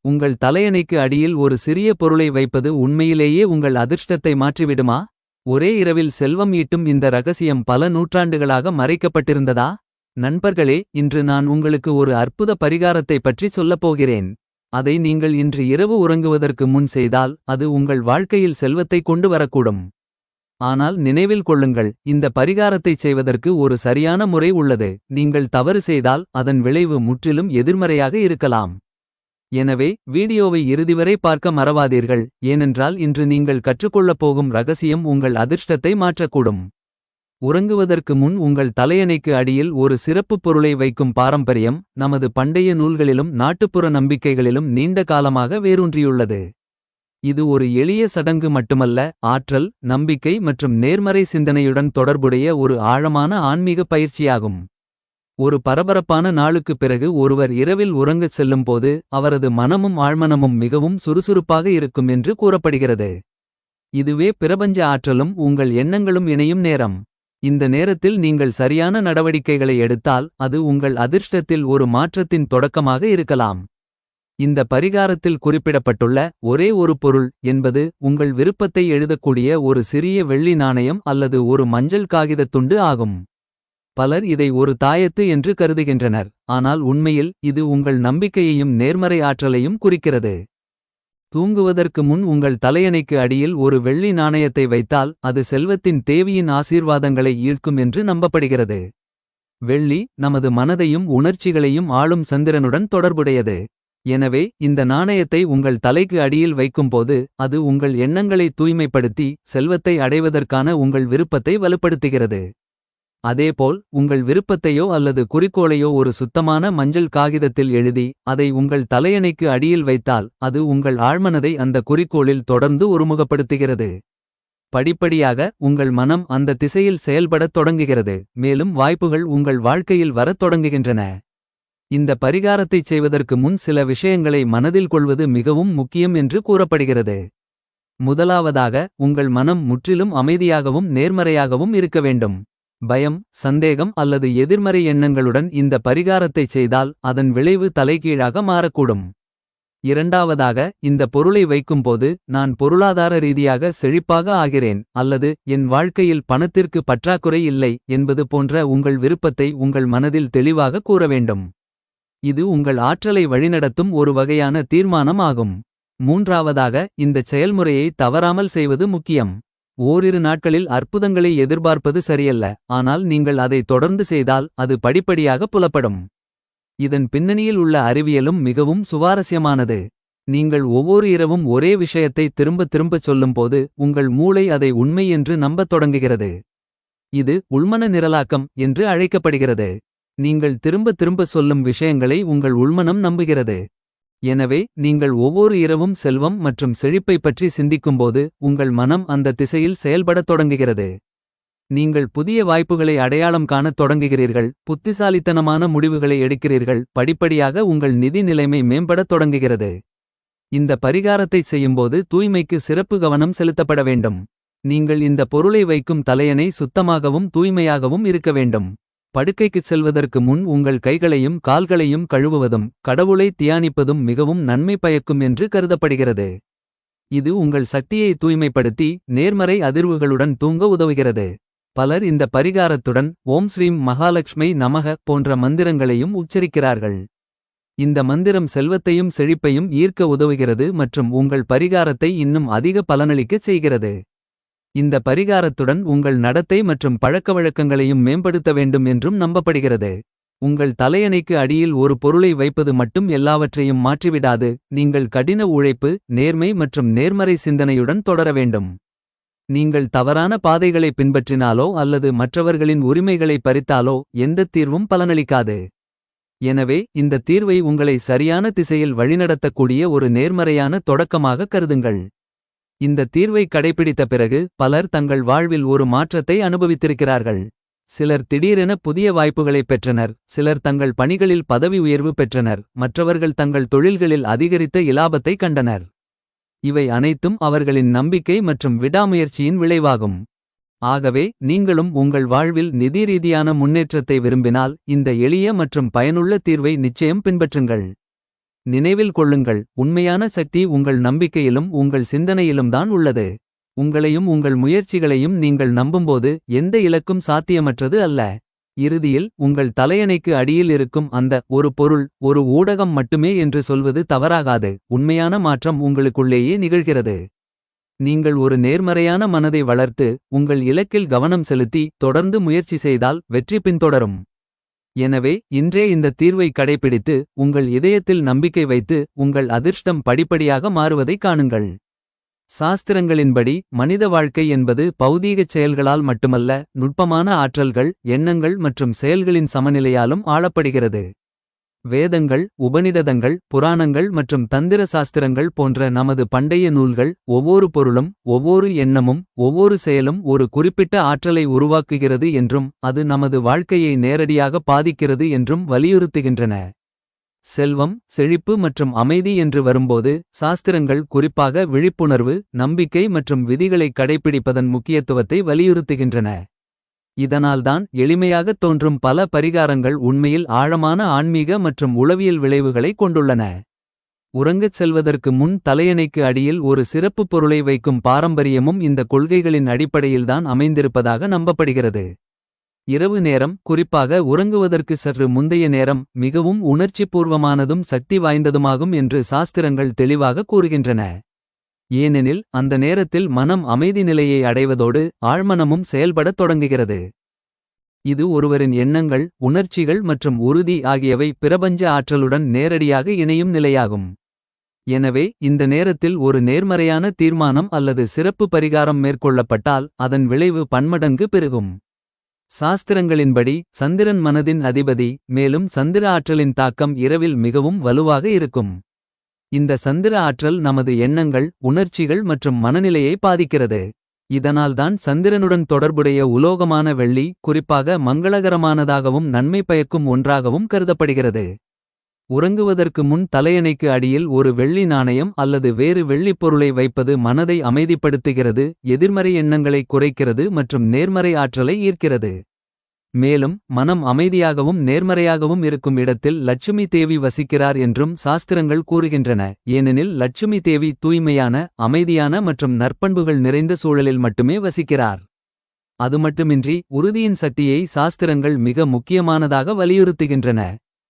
உங்கள் தலையணைக்கு அடியில் ஒரு சிறிய பொருளை வைப்பது உண்மையிலேயே உங்கள் அதிர்ஷ்டத்தை மாற்றிவிடுமா? ஒரே இரவில் செல்வம் ஈட்டும் இந்த ரகசியம் பல நூற்றாண்டுகளாக மறைக்கப்பட்டிருந்ததா? நண்பர்களே, இன்று நான் உங்களுக்கு ஒரு அற்புத பரிகாரத்தை பற்றி சொல்லப்போகிறேன். அதை நீங்கள் இன்று இரவு உறங்குவதற்கு முன் செய்தால் அது உங்கள் வாழ்க்கையில் செல்வத்தை கொண்டு வரக்கூடும். ஆனால் நினைவில் கொள்ளுங்கள், இந்த பரிகாரத்தைச் செய்வதற்கு ஒரு சரியான முறை உள்ளது. நீங்கள் தவறு செய்தால் அதன் விளைவு முற்றிலும் எதிர்மறையாக இருக்கலாம். எனவே வீடியோவை இறுதிவரை பார்க்க மறவாதீர்கள், ஏனென்றால் இன்று நீங்கள் கற்றுக்கொள்ளப் போகும் ரகசியம் உங்கள் அதிர்ஷ்டத்தை மாற்றக்கூடும். உறங்குவதற்கு முன் உங்கள் தலையணைக்கு அடியில் ஒரு சிறப்புப் பொருளை வைக்கும் பாரம்பரியம் நமது பண்டைய நூல்களிலும் நாட்டுப்புற நம்பிக்கைகளிலும் நீண்ட காலமாக வேரூன்றியுள்ளது. இது ஒரு எளிய சடங்கு மட்டுமல்ல, ஆற்றல், நம்பிக்கை மற்றும் நேர்மறை சிந்தனையுடன் தொடர்புடைய ஒரு ஆழமான ஆன்மீக பயிற்சியாகும். ஒரு பரபரப்பான நாளுக்குப் பிறகு ஒருவர் இரவில் உறங்கச் செல்லும்போது அவரது மனமும் ஆழ்மனமும் மிகவும் சுறுசுறுப்பாக இருக்கும் என்று கூறப்படுகிறது. இதுவே பிரபஞ்ச ஆற்றலும் உங்கள் எண்ணங்களும் இணையும் நேரம். இந்த நேரத்தில் நீங்கள் சரியான நடவடிக்கைகளை எடுத்தால் அது உங்கள் அதிர்ஷ்டத்தில் ஒரு மாற்றத்தின் தொடக்கமாக இருக்கலாம். இந்த பரிகாரத்தில் குறிப்பிடப்பட்டுள்ள ஒரே ஒரு பொருள் என்பது உங்கள் விருப்பத்தை எழுதக்கூடிய ஒரு சிறிய வெள்ளி நாணயம் அல்லது ஒரு மஞ்சள் காகிதத் துண்டு ஆகும். பலர் இதை ஒரு தாயத்து என்று கருதுகின்றனர், ஆனால் உண்மையில் இது உங்கள் நம்பிக்கையையும் நேர்மறை ஆற்றலையும் குறிக்கிறது. தூங்குவதற்கு முன் உங்கள் தலையணைக்கு அடியில் ஒரு வெள்ளி நாணயத்தை வைத்தால் அது செல்வத்தின் தேவியின் ஆசீர்வாதங்களை ஈர்க்கும் என்று நம்பப்படுகிறது. வெள்ளி நமது மனதையும் உணர்ச்சிகளையும் ஆளும் சந்திரனுடன் தொடர்புடையது. எனவே இந்த நாணயத்தை உங்கள் தலைக்கு அடியில் வைக்கும்போது அது உங்கள் எண்ணங்களை தூய்மைப்படுத்தி செல்வத்தை அடைவதற்கான உங்கள் விருப்பத்தை வலுப்படுத்துகிறது. அதேபோல் உங்கள் விருப்பத்தையோ அல்லது குறிக்கோளையோ ஒரு சுத்தமான மஞ்சள் காகிதத்தில் எழுதி அதை உங்கள் தலையணைக்கு அடியில் வைத்தால் அது உங்கள் ஆழ்மனதை அந்த குறிக்கோளில் தொடர்ந்து ஒருமுகப்படுத்துகிறது. படிப்படியாக உங்கள் மனம் அந்த திசையில் செயல்படத் தொடங்குகிறது, மேலும் வாய்ப்புகள் உங்கள் வாழ்க்கையில் வரத் தொடங்குகின்றன. இந்த பரிகாரத்தைச் செய்வதற்கு முன் சில விஷயங்களை மனதில் கொள்வது மிகவும் முக்கியம் என்று கூறப்படுகிறது. முதலாவதாக, உங்கள் மனம் முற்றிலும் அமைதியாகவும் நேர்மறையாகவும் இருக்க வேண்டும். பயம், சந்தேகம் அல்லது எதிர்மறை எண்ணங்களுடன் இந்த பரிகாரத்தைச் செய்தால் அதன் விளைவு தலைகீழாக மாறக்கூடும். இரண்டாவதாக, இந்த பொருளை வைக்கும்போது நான் பொருளாதார ரீதியாக செழிப்பாக ஆகிறேன் அல்லது என் வாழ்க்கையில் பணத்திற்கு பற்றாக்குறை இல்லை என்பது போன்ற உங்கள் விருப்பத்தை உங்கள் மனதில் தெளிவாக கூற வேண்டும். இது உங்கள் ஆற்றலை வழிநடத்தும் ஒரு வகையான தீர்மானம் ஆகும். மூன்றாவதாக, இந்தச் செயல்முறையை தவறாமல் செய்வது முக்கியம். ஓரிரு நாட்களில் அற்புதங்களை எதிர்பார்ப்பது சரியல்ல, ஆனால் நீங்கள் அதை தொடர்ந்து செய்தால் அது படிப்படியாக புலப்படும். இதன் பின்னணியில் உள்ள அறிவியலும் மிகவும் சுவாரஸ்யமானது. நீங்கள் ஒவ்வொரு இரவும் ஒரே விஷயத்தை திரும்ப திரும்பச் சொல்லும்போது உங்கள் மூளை அதை உண்மை என்று நம்பத் தொடங்குகிறது. இது உள்மன நிரலாக்கம் என்று அழைக்கப்படுகிறது. நீங்கள் திரும்ப திரும்ப சொல்லும் விஷயங்களை உங்கள் உள்மனம் நம்புகிறது. எனவே நீங்கள் ஒவ்வொரு இரவும் செல்வம் மற்றும் செழிப்பை பற்றி சிந்திக்கும்போது உங்கள் மனம் அந்த திசையில் செயல்படத் தொடங்குகிறது. நீங்கள் புதிய வாய்ப்புகளை அடையாளம் காணத் தொடங்குகிறீர்கள், புத்திசாலித்தனமான முடிவுகளை எடுக்கிறீர்கள், படிப்படியாக உங்கள் நிதி நிலைமை மேம்படத் தொடங்குகிறது. இந்த பரிகாரத்தைச் செய்யும்போது தூய்மைக்கு சிறப்பு கவனம் செலுத்தப்பட வேண்டும். நீங்கள் இந்த பொருளை வைக்கும் தலையணை சுத்தமாகவும் தூய்மையாகவும் இருக்க வேண்டும். படுக்கைக்குச் செல்வதற்கு முன் உங்கள் கைகளையும் கால்களையும் கழுவுவதும் கடவுளை தியானிப்பதும் மிகவும் நன்மை பயக்கும் என்று கருதப்படுகிறது. இது உங்கள் சக்தியை தூய்மைப்படுத்தி நேர்மறை அதிர்வுகளுடன் தூங்க உதவுகிறது. பலர் இந்த பரிகாரத்துடன் ஓம் ஸ்ரீம் மகாலட்சுமி நமக போன்ற மந்திரங்களையும் உச்சரிக்கிறார்கள். இந்த மந்திரம் செல்வத்தையும் செழிப்பையும் ஈர்க்க உதவுகிறது மற்றும் உங்கள் பரிகாரத்தை இன்னும் அதிக பலனளிக்கச் செய்கிறது. இந்த பரிகாரத்துடன் உங்கள் நடத்தை மற்றும் பழக்கவழக்கங்களையும் மேம்படுத்த வேண்டும் என்றும் நம்பப்படுகிறது. உங்கள் தலையணைக்கு அடியில் ஒரு பொருளை வைப்பது மட்டும் எல்லாவற்றையும் மாற்றிவிடாது, நீங்கள் கடின உழைப்பு, நேர்மை மற்றும் நேர்மறை சிந்தனையுடன் தொடர வேண்டும். நீங்கள் தவறான பாதைகளை பின்பற்றினாலோ அல்லது மற்றவர்களின் உரிமைகளை பறித்தாலோ எந்தத் தீர்வும் பலனளிக்காது. எனவே இந்த தீர்வை உங்களை சரியான திசையில் வழிநடத்தக்கூடிய ஒரு நேர்மறையான தொடக்கமாக கருதுங்கள். இந்த தீர்வை கடைபிடித்த பிறகு பலர் தங்கள் வாழ்வில் ஒரு மாற்றத்தை அனுபவித்திருக்கிறார்கள். சிலர் திடீரென புதிய வாய்ப்புகளைப் பெற்றனர், சிலர் தங்கள் பணிகளில் பதவி உயர்வு பெற்றனர், மற்றவர்கள் தங்கள் தொழில்களில் அதிகரித்த இலாபத்தை கண்டனர். இவை அனைத்தும் அவர்களின் நம்பிக்கை மற்றும் விடாமுயற்சியின் விளைவாகும். ஆகவே நீங்களும் உங்கள் வாழ்வில் நிதி ரீதியான முன்னேற்றத்தை விரும்பினால் இந்த எளிய மற்றும் பயனுள்ள தீர்வை நிச்சயம் பின்பற்றுங்கள். நினைவில் கொள்ளுங்கள், உண்மையான சக்தி உங்கள் நம்பிக்கையிலும் உங்கள் சிந்தனையிலும் தான் உள்ளது. உங்களையும் உங்கள் முயற்சிகளையும் நீங்கள் நம்பும்போது எந்த இலக்கும் சாத்தியமற்றது அல்ல. இறுதியில் உங்கள் தலையணைக்கு அடியில் இருக்கும் அந்த ஒரு பொருள் ஒரு ஊடகம் மட்டுமே என்று சொல்வது தவறாகாது. உண்மையான மாற்றம் உங்களுக்குள்ளேயே நிகழ்கிறது. நீங்கள் ஒரு நேர்மறையான மனதை வளர்த்து உங்கள் இலக்கில் கவனம் செலுத்தி தொடர்ந்து முயற்சி செய்தால் வெற்றி பின்தொடரும். எனவே இன்றே இந்த தீர்வை கடைப்பிடித்து உங்கள் இதயத்தில் நம்பிக்கை வைத்து உங்கள் அதிர்ஷ்டம் படிப்படியாக மாறுவதைக் காணுங்கள். சாஸ்திரங்களின்படி மனித வாழ்க்கை என்பது பௌதீகச் செயல்களால் மட்டுமல்ல, நுட்பமான ஆற்றல்கள், எண்ணங்கள் மற்றும் செயல்களின் சமநிலையாலும் ஆளப்படுகிறது. வேதங்கள், உபநிடதங்கள், புராணங்கள் மற்றும் தந்திர சாஸ்திரங்கள் போன்ற நமது பண்டைய நூல்கள் ஒவ்வொரு பொருளும் ஒவ்வொரு எண்ணமும் ஒவ்வொரு செயலும் ஒரு குறிப்பிட்ட ஆற்றலை உருவாக்குகிறது என்றும் அது நமது வாழ்க்கையை நேரடியாக பாதிக்கிறது என்றும் வலியுறுத்துகின்றன. செல்வம், செழிப்பு மற்றும் அமைதி என்று வரும்போது சாஸ்திரங்கள் குறிப்பாக விழிப்புணர்வு, நம்பிக்கை மற்றும் விதிகளை கடைப்பிடிப்பதன் முக்கியத்துவத்தை வலியுறுத்துகின்றன. இதனால்தான் எளிமையாகத் தோன்றும் பல பரிகாரங்கள் உண்மையில் ஆழமான ஆன்மீக மற்றும் உளவியல் விளைவுகளை கொண்டுள்ளன. உறங்கச் செல்வதற்கு முன் தலையணைக்கு அடியில் ஒரு சிறப்பு பொருளை வைக்கும் பாரம்பரியமும் இந்த கொள்கைகளின் அடிப்படையில்தான் அமைந்திருப்பதாக நம்பப்படுகிறது. இரவு நேரம், குறிப்பாக உறங்குவதற்கு சற்று முந்தைய நேரம் மிகவும் உணர்ச்சிபூர்வமானதும் சக்தி வாய்ந்ததுமாகும் என்று சாஸ்திரங்கள் தெளிவாக கூறுகின்றன. ஏனெனில் அந்த நேரத்தில் மனம் அமைதி நிலையை அடைவதோடு ஆழ்மனமும் செயல்படத் தொடங்குகிறது. இது ஒருவரின் எண்ணங்கள், உணர்ச்சிகள் மற்றும் உறுதி ஆகியவை பிரபஞ்ச ஆற்றலுடன் நேரடியாக இணையும் நிலையாகும். எனவே இந்த நேரத்தில் ஒரு நேர்மறையான தீர்மானம் அல்லது சிறப்பு பரிகாரம் மேற்கொள்ளப்பட்டால் அதன் விளைவு பன்மடங்கு பெருகும். சாஸ்திரங்களின்படி சந்திரன் மனதின் அதிபதி, மேலும் சந்திர ஆற்றலின் தாக்கம் இரவில் மிகவும் வலுவாக இருக்கும். இந்த சந்திர ஆற்றல் நமது எண்ணங்கள், உணர்ச்சிகள் மற்றும் மனநிலையை பாதிக்கிறது. இதனால்தான் சந்திரனுடன் தொடர்புடைய உலோகமான வெள்ளி குறிப்பாக மங்களகரமானதாகவும் நன்மை பயக்கும் ஒன்றாகவும் கருதப்படுகிறது. உறங்குவதற்கு முன் தலையணைக்கு அடியில் ஒரு வெள்ளி நாணயம் அல்லது வேறு வெள்ளிப் பொருளை வைப்பது மனதை அமைதிப்படுத்துகிறது, எதிர்மறை எண்ணங்களை குறைக்கிறது மற்றும் நேர்மறை ஆற்றலை ஈர்க்கிறது. மேலும் மனம் அமைதியாகவும் நேர்மறையாகவும் இருக்கும் இடத்தில் லட்சுமி தேவி வசிக்கிறார் என்றும் சாஸ்திரங்கள் கூறுகின்றன. ஏனெனில் லட்சுமி தேவி தூய்மையான, அமைதியான மற்றும் நற்பண்புகள் நிறைந்த சூழலில் மட்டுமே வசிக்கிறார். அது மட்டுமின்றி உறுதியின் சக்தியை சாஸ்திரங்கள் மிக முக்கியமானதாக வலியுறுத்துகின்றன.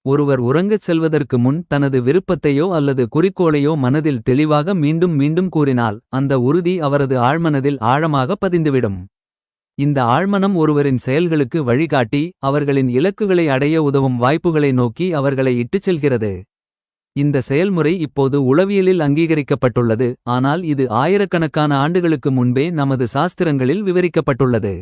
ஒருவர் உறங்கச் செல்வதற்கு முன் தனது விருப்பத்தையோ அல்லது குறிக்கோளையோ மனதில் தெளிவாக மீண்டும் மீண்டும் கூறினால் அந்த உறுதி அவரது ஆழ்மனதில் ஆழமாக பதிந்துவிடும். இந்த ஆழ்மனம் ஒருவரின் செயல்களுக்கு வழிகாட்டி அவர்களின் இலக்குகளை அடைய உதவும் வாய்ப்புகளை நோக்கி அவர்களை இட்டுச் செல்கிறது. இந்த செயல்முறை இப்போது உளவியலில் அங்கீகரிக்கப்பட்டுள்ளது, ஆனால் இது ஆயிரக்கணக்கான ஆண்டுகளுக்கு முன்பே நமது சாஸ்திரங்களில் விவரிக்கப்பட்டுள்ளது.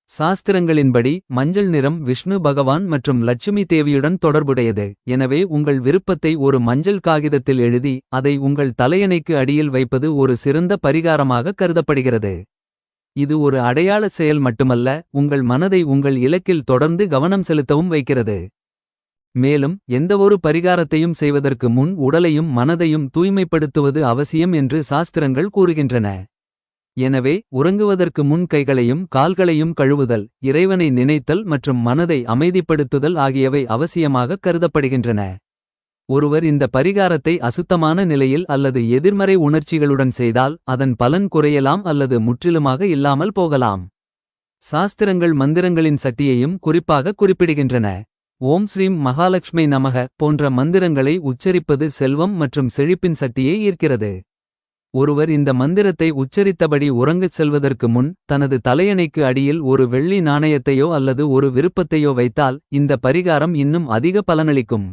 சாஸ்திரங்களின்படி மஞ்சள் நிறம் விஷ்ணு பகவான் மற்றும் லட்சுமி தேவியுடன் தொடர்புடையது. எனவே உங்கள் விருப்பத்தை ஒரு மஞ்சள் காகிதத்தில் எழுதி அதை உங்கள் தலையணைக்கு அடியில் வைப்பது ஒரு சிறந்த பரிகாரமாக கருதப்படுகிறது. இது ஒரு அடையாள செயல் மட்டுமல்ல, உங்கள் மனதை உங்கள் இலக்கில் தொடர்ந்து கவனம் செலுத்தவும் வைக்கிறது. மேலும் எந்தவொரு பரிகாரத்தையும் செய்வதற்கு முன் உடலையும் மனதையும் தூய்மைப்படுத்துவது அவசியம் என்று சாஸ்திரங்கள் கூறுகின்றன. எனவே உறங்குவதற்கு முன் கைகளையும் கால்களையும் கழுவுதல், இறைவனை நினைத்தல் மற்றும் மனதை அமைதிப்படுத்துதல் ஆகியவை அவசியமாக கருதப்படுகின்றன. ஒருவர் இந்த பரிகாரத்தை அசுத்தமான நிலையில் அல்லது எதிர்மறை உணர்ச்சிகளுடன் செய்தால் அதன் பலன் குறையலாம் அல்லது முற்றிலுமாக இல்லாமல் போகலாம். சாஸ்திரங்கள் மந்திரங்களின் சக்தியையும் குறிப்பாக குறிப்பிடுகின்றன. ஓம் ஸ்ரீம் மகாலட்சுமி நமக போன்ற மந்திரங்களை உச்சரிப்பது செல்வம் மற்றும் செழிப்பின் சக்தியை ஈர்க்கிறது. ஒருவர் இந்த மந்திரத்தை உச்சரித்தபடி உறங்கச் செல்வதற்கு முன் தனது தலையணைக்கு அடியில் ஒரு வெள்ளி நாணயத்தையோ அல்லது ஒரு விருப்பத்தையோ வைத்தால் இந்த பரிகாரம் இன்னும் அதிக பலனளிக்கும்.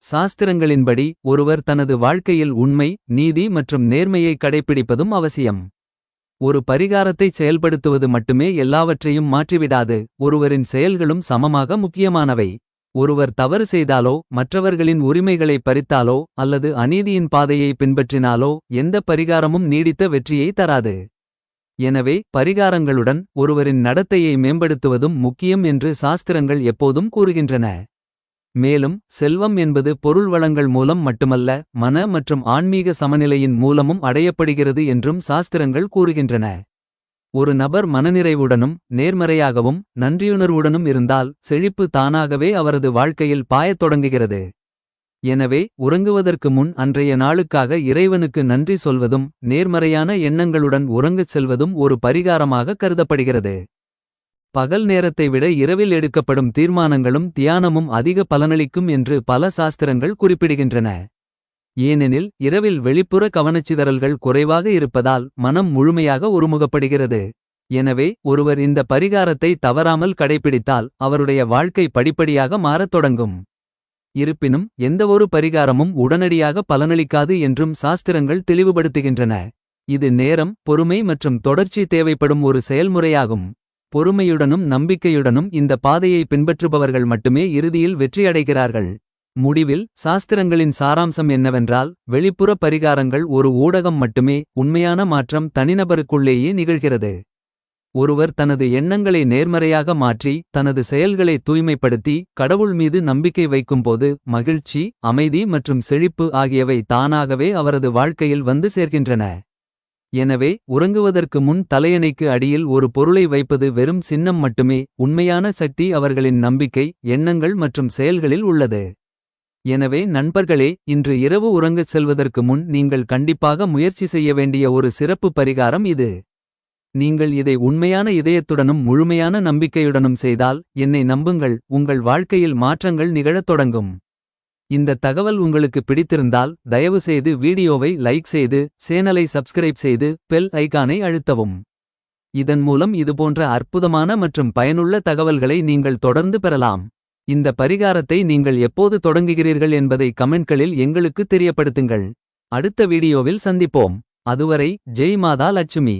சாஸ்திரங்களின்படி ஒருவர் தனது வாழ்க்கையில் உண்மை, நீதி மற்றும் நேர்மையை கடைப்பிடிப்பதும் அவசியம். ஒரு பரிகாரத்தை செயல்படுத்துவது மட்டுமே எல்லாவற்றையும் மாற்றிவிடாது, ஒருவரின் செயல்களும் சமமாக முக்கியமானவை. ஒருவர் தவறு செய்தாலோ, மற்றவர்களின் உரிமைகளை பறித்தாலோ அல்லது அநீதியின் பாதையை பின்பற்றினாலோ எந்த பரிகாரமும் நீடித்த வெற்றியை தராது. எனவே பரிகாரங்களுடன் ஒருவரின் நடத்தையை மேம்படுத்துவதும் முக்கியம் என்று சாஸ்திரங்கள் எப்போதும் கூறுகின்றன. மேலும் செல்வம் என்பது பொருள் வளங்கள் மூலம் மட்டுமல்ல, மன மற்றும் ஆன்மீக சமநிலையின் மூலமும் அடையப்படுகிறது என்றும் சாஸ்திரங்கள் கூறுகின்றன. ஒரு நபர் மனநிறைவுடனும் நேர்மறையாகவும் நன்றியுணர்வுடனும் இருந்தால் செழிப்பு தானாகவே அவரது வாழ்க்கையில் பாயத் தொடங்குகிறது. எனவே உறங்குவதற்கு முன் அன்றைய நாளுக்காக இறைவனுக்கு நன்றி சொல்வதும் நேர்மறையான எண்ணங்களுடன் உறங்கச் செல்வதும் ஒரு பரிகாரமாக கருதப்படுகிறது. பகல் நேரத்தை விட இரவில் எடுக்கப்படும் தீர்மானங்களும் தியானமும் அதிக பலனளிக்கும் என்று பல சாஸ்திரங்கள் குறிப்பிடுகின்றன. ஏனெனில் இரவில் வெளிப்புற கவனச்சிதறல்கள் குறைவாக இருப்பதால் மனம் முழுமையாக ஒருமுகப்படுகிறது. எனவே ஒருவர் இந்த பரிகாரத்தை தவறாமல் கடைப்பிடித்தால் அவருடைய வாழ்க்கை படிப்படியாக மாறத் தொடங்கும். இருப்பினும் எந்தவொரு பரிகாரமும் உடனடியாக பலனளிக்காது என்றும் சாஸ்திரங்கள் தெளிவுபடுத்துகின்றன. இது நேரம், பொறுமை மற்றும் தொடர்ச்சி தேவைப்படும் ஒரு செயல்முறையாகும். பொறுமையுடனும் நம்பிக்கையுடனும் இந்த பாதையை பின்பற்றுபவர்கள் மட்டுமே இறுதியில் வெற்றியடைகிறார்கள். முடிவில் சாஸ்திரங்களின் சாராம்சம் என்னவென்றால், வெளிப்புற பரிகாரங்கள் ஒரு ஊடகம் மட்டுமே, உண்மையான மாற்றம் தனிநபருக்குள்ளேயே நிகழ்கிறது. ஒருவர் தனது எண்ணங்களை நேர்மறையாக மாற்றி தனது செயல்களை தூய்மைப்படுத்தி கடவுள் மீது நம்பிக்கை வைக்கும்போது மகிழ்ச்சி, அமைதி மற்றும் செழிப்பு ஆகியவை தானாகவே அவரது வாழ்க்கையில் வந்து சேர்க்கின்றன. எனவே உறங்குவதற்கு முன் தலையணைக்கு அடியில் ஒரு பொருளை வைப்பது வெறும் சின்னம் மட்டுமே. உண்மையான சக்தி அவர்களின் நம்பிக்கை, எண்ணங்கள் மற்றும் செயல்களில் உள்ளது. எனவே நண்பர்களே, இன்று இரவு உறங்கச் செல்வதற்கு முன் நீங்கள் கண்டிப்பாக முயற்சி செய்ய வேண்டிய ஒரு சிறப்பு பரிகாரம் இது. நீங்கள் இதை உண்மையான இதயத்துடனும் முழுமையான நம்பிக்கையுடனும் செய்தால், என்னை நம்புங்கள், உங்கள் வாழ்க்கையில் மாற்றங்கள் நிகழத் தொடங்கும். இந்த தகவல் உங்களுக்கு பிடித்திருந்தால் தயவுசெய்து வீடியோவை லைக் செய்து சேனலை சப்ஸ்கிரைப் செய்து பெல் ஐகானை அழுத்தவும். இதன் மூலம் இதுபோன்ற அற்புதமான மற்றும் பயனுள்ள தகவல்களை நீங்கள் தொடர்ந்து பெறலாம். இந்த பரிகாரத்தை நீங்கள் எப்போது தொடங்குகிறீர்கள் என்பதை கமெண்ட்களில் எங்களுக்கு தெரியப்படுத்துங்கள். அடுத்த வீடியோவில் சந்திப்போம். அதுவரை ஜெய் மாதா லட்சுமி.